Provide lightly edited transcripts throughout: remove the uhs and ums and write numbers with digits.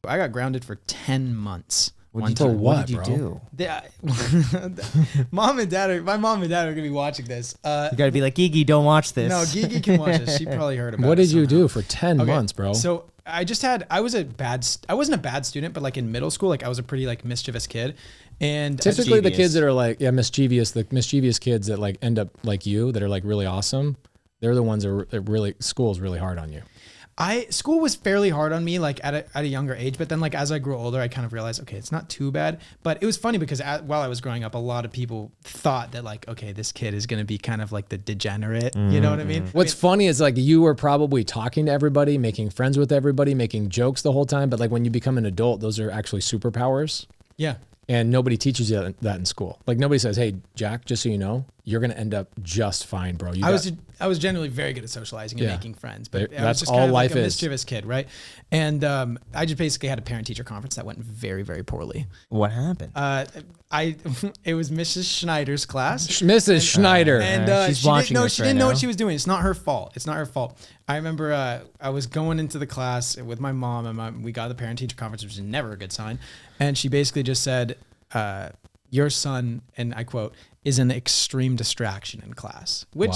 I got grounded for 10 months. What did you do? My mom and dad are gonna be watching this. You gotta be like, Gigi, don't watch this. No, Gigi can watch this. She probably heard about it. What did you somehow. do for 10 months, bro? So I wasn't a bad student, but like in middle school, like I was a pretty like mischievous kid. And typically the kids that are like, mischievous kids that like end up like you, that are like really awesome, they're the ones that really, school's really hard on you. School was fairly hard on me, like at a younger age, but then like as I grew older, I kind of realized, okay, it's not too bad. But it was funny because while I was growing up, a lot of people thought that like, okay, this kid is going to be kind of like the degenerate, you know what I mean? What's funny is like you were probably talking to everybody, making friends with everybody, making jokes the whole time. But like when you become an adult, those are actually superpowers. Yeah. And nobody teaches you that in school. Like nobody says, hey, Jack, just so you know, you're going to end up just fine, bro. I was generally very good at socializing and making friends, but I was just all kind of life like a is. mischievous kid, right? And I just basically had a parent-teacher conference that went very, very poorly. What happened? It was Mrs. Schneider's class. Mrs. Schneider. And she's watching this she right didn't know now. what she was doing. It's not her fault. It's not her fault. I remember I was going into the class with my mom, and we got the parent-teacher conference, which is never a good sign. And she basically just said, your son, and I quote, is an extreme distraction in class, which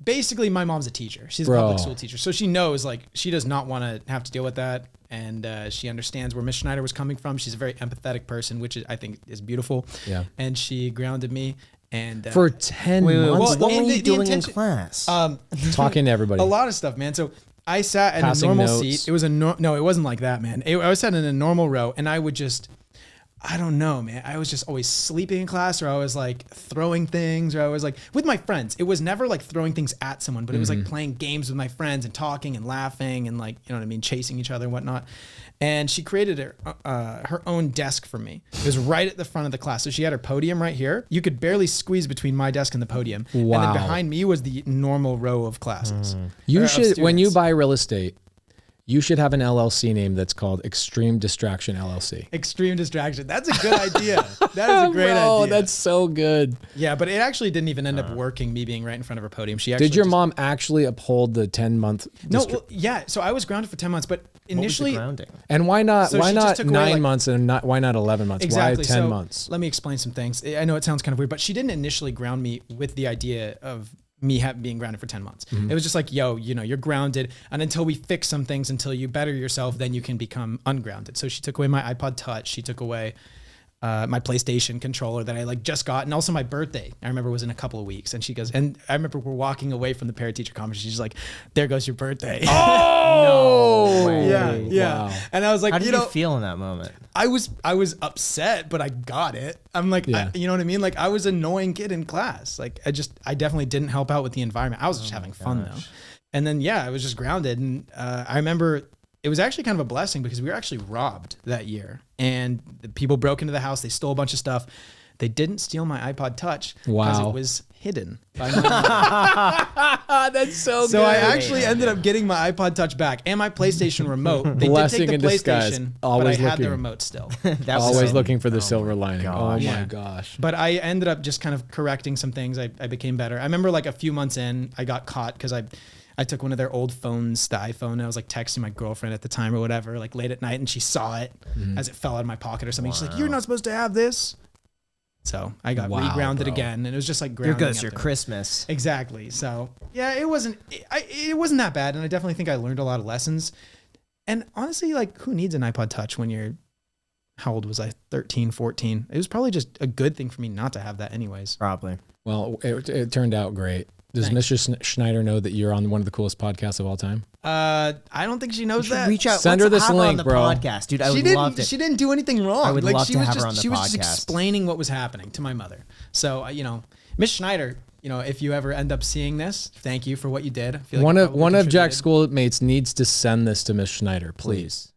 basically my mom's a teacher. She's a public school teacher. So she knows like she does not want to have to deal with that. And she understands where Miss Schneider was coming from. She's a very empathetic person, which I think is beautiful. Yeah. And she grounded me. And for 10 months. What were you doing in class? Talking to everybody. A lot of stuff, man. So I sat in a normal seat. It was no, it wasn't like that, man. I was sat in a normal row, and I would just, I don't know, man. I was just always sleeping in class, or I was like throwing things, or I was like with my friends. It was never like throwing things at someone, but it was like playing games with my friends and talking and laughing and like, you know what I mean, chasing each other and whatnot. And she created her own desk for me. It was right at the front of the class. So she had her podium right here. You could barely squeeze between my desk and the podium. Wow. And then behind me was the normal row of classes. You should, when you buy real estate, you should have an LLC name that's called Extreme Distraction LLC. Extreme Distraction. That's a good idea. That is a great idea. Oh, that's so good. Yeah, but it actually didn't even end up working, me being right in front of her podium. She actually Did your mom actually uphold the 10-month? No, well, yeah. So I was grounded for 10 months, but initially. What was the grounding? And why not? So why she just not took away, 9 like- months and why not 11 months? Exactly. Why 10 so months? Let me explain some things. I know it sounds kind of weird, but she didn't initially ground me with the idea of me being grounded for 10 months. It was just like, yo, you know, you're grounded, and until we fix some things, until you better yourself, then you can become ungrounded. So she took away my iPod Touch. She took away my PlayStation controller that I like just got, and also my birthday, I remember, was in a couple of weeks. And she goes, and I remember we're walking away from the parent-teacher conference. She's like, "There goes your birthday." Oh, No way. yeah. Wow. And I was like, How did you feel in that moment? I was upset, but I got it. I'm like, you know what I mean? Like, I was an annoying kid in class. Like, I definitely didn't help out with the environment. I was just having fun though. And then, I was just grounded. And I remember it was actually kind of a blessing because we were actually robbed that year, and the people broke into the house. They stole a bunch of stuff. They didn't steal my iPod Touch because it was hidden by my mom. That's so good. So I actually ended up getting my iPod Touch back and my PlayStation remote. They Blessing did take the in disguise. PlayStation, Always but I had the looking. remote still. Always looking for the silver lining. gosh. Oh my gosh. But I ended up just kind of correcting some things. I became better. I remember like a few months in, I got caught because I took one of their old phones, the iPhone, and I was like texting my girlfriend at the time or whatever, like late at night, and she saw it as it fell out of my pocket or something. She's like, "You're not supposed to have this." So I got regrounded again, and it was just like grounding. Here goes your after. Christmas. Exactly. So yeah, it wasn't that bad, and I definitely think I learned a lot of lessons. And honestly, like, who needs an iPod Touch when you're, how old was I? 13, 14. It was probably just a good thing for me not to have that anyways. Probably. Well, it turned out great. Does Mr. Schneider know that you're on one of the coolest podcasts of all time? I don't think she knows that. Reach out. Send her this Have her on link, the bro. podcast, dude. I would love to. She didn't do anything wrong. I would love she to was have just, her on the she was just podcast. explaining what was happening to my mother. So, Miss Schneider, if you ever end up seeing this, thank you for what you did. I feel like One of Jack's schoolmates needs to send this to Miss Schneider, please.